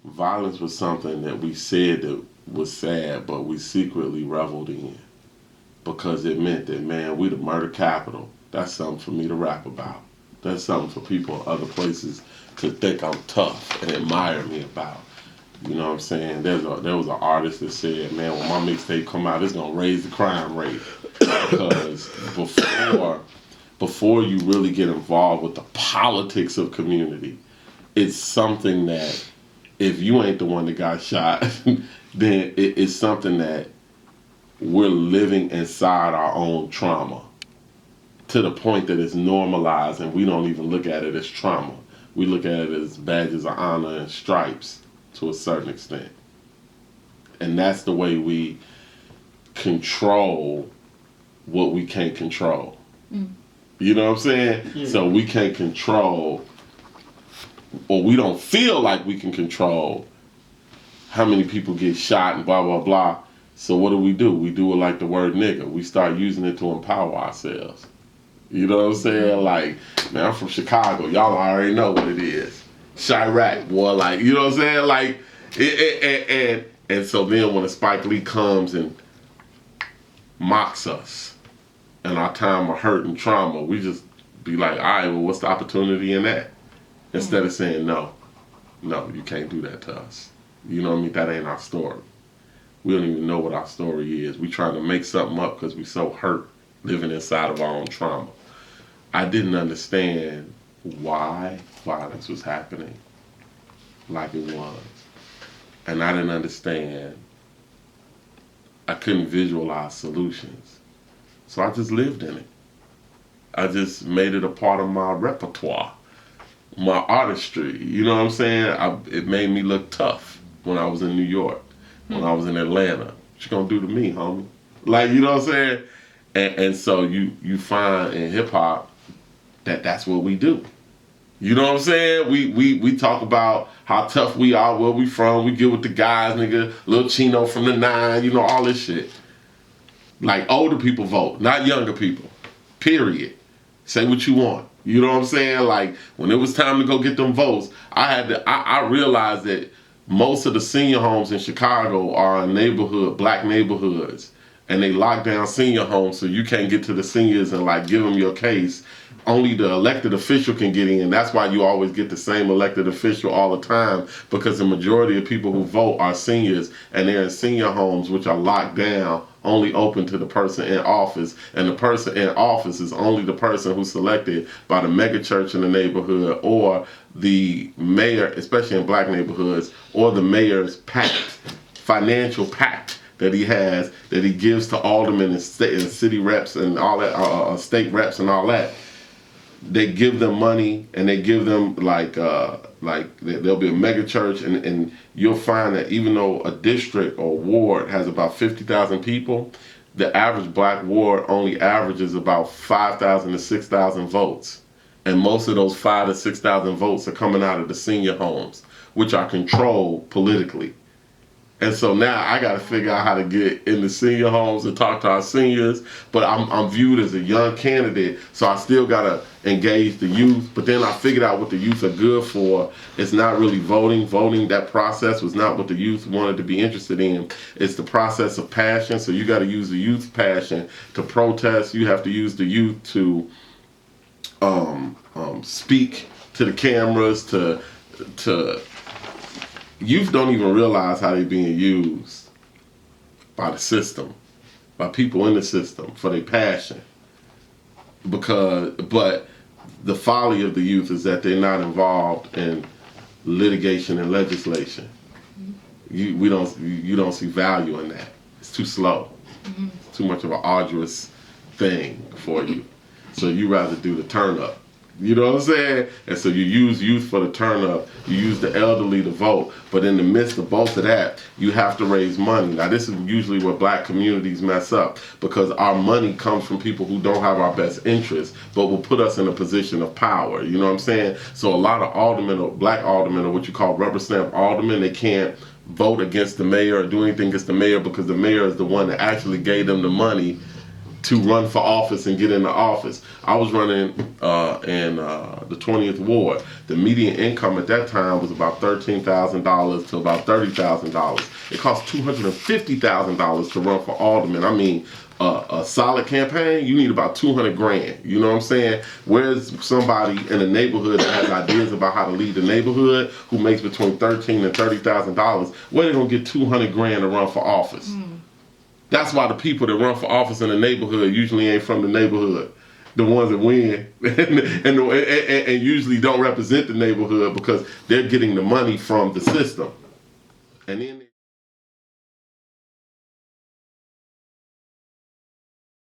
Violence was something that we said that was sad, but we secretly reveled in because it meant that, man, we the murder capital. That's something for me to rap about. That's something for people in other places to think I'm tough and admire me about. You know what I'm saying? There was an artist that said, man, when my mixtape come out, it's gonna raise the crime rate. Because before you really get involved with the politics of community, it's something that if you ain't the one that got shot, then it's something that we're living inside our own trauma to the point that it's normalized and we don't even look at it as trauma. We look at it as badges of honor and stripes to a certain extent. And that's the way we control what we can't control. You know what I'm saying? Yeah. So we can't control, or we don't feel like we can control how many people get shot and blah, blah, blah. So what do? We do it like the word nigga. We start using it to empower ourselves. You know what I'm saying? Like, man, I'm from Chicago. Y'all already know what it is. Chirac, boy, like, you know what I'm saying? Like, and so then when a Spike Lee comes and mocks us in our time of hurt and trauma, we just be like, all right, well, what's the opportunity in that? Instead of saying, no, you can't do that to us. You know what I mean? That ain't our story. We don't even know what our story is. We trying to make something up because we so hurt living inside of our own trauma. I didn't understand why violence was happening like it was. And I didn't understand. I couldn't visualize solutions. So I just lived in it. I just made it a part of my repertoire, my artistry. You know what I'm saying? It made me look tough when I was in New York, when I was in Atlanta. What you gonna do to me, homie? Like, you know what I'm saying? And so you find in hip hop that that's what we do. You know what I'm saying? We talk about how tough we are, where we from. We get with the guys, nigga. Lil Chino from the 9, you know, all this shit. Like, older people vote, not younger people. Period. Say what you want. You know what I'm saying? Like, when it was time to go get them votes, I realized that most of the senior homes in Chicago are in black neighborhoods. And they lock down senior homes so you can't get to the seniors and like give them your case. Only the elected official can get in. That's why you always get the same elected official all the time, because the majority of people who vote are seniors, and they're in senior homes which are locked down, only open to the person in office. And the person in office is only the person who's selected by the mega church in the neighborhood, or the mayor, especially in black neighborhoods, or the mayor's pact, financial pact that he has, that he gives to aldermen and city reps and all that, state reps and all that. They give them money, and they give them like there'll be a mega church, and you'll find that even though a district or ward has about 50,000 people, the average black ward only averages about 5,000 to 6,000 votes. And most of those 5,000 to 6,000 votes are coming out of the senior homes, which are controlled politically. And so now I got to figure out how to get in the senior homes and talk to our seniors. But I'm viewed as a young candidate, so I still got to engage the youth. But then I figured out what the youth are good for. It's not really voting. Voting, that process was not what the youth wanted to be interested in. It's the process of passion. So you got to use the youth's passion to protest. You have to use the youth to speak to the cameras, to youth don't even realize how they're being used by the system, by people in the system for their passion. But the folly of the youth is that they're not involved in litigation and legislation. You don't see value in that. It's too slow. It's too much of an arduous thing for you. So you rather do the turn up. You know what I'm saying? And so you use youth for the turn up, you use the elderly to vote, but in the midst of both of that, you have to raise money. Now this is usually where black communities mess up, because our money comes from people who don't have our best interests, but will put us in a position of power. You know what I'm saying? So a lot of aldermen, or black aldermen, or what you call rubber stamp aldermen, they can't vote against the mayor or do anything against the mayor, because the mayor is the one that actually gave them the money to run for office and get into office. I was running in the 20th ward. The median income at that time was about $13,000 to about $30,000. It cost $250,000 to run for alderman. I mean, a solid campaign, you need about 200 grand. You know what I'm saying? Where's somebody in a neighborhood that has ideas about how to lead the neighborhood who makes between $13,000 and $30,000? Where they gonna get 200 grand to run for office? That's why the people that run for office in the neighborhood usually ain't from the neighborhood. The ones that win and usually don't represent the neighborhood because they're getting the money from the system. And then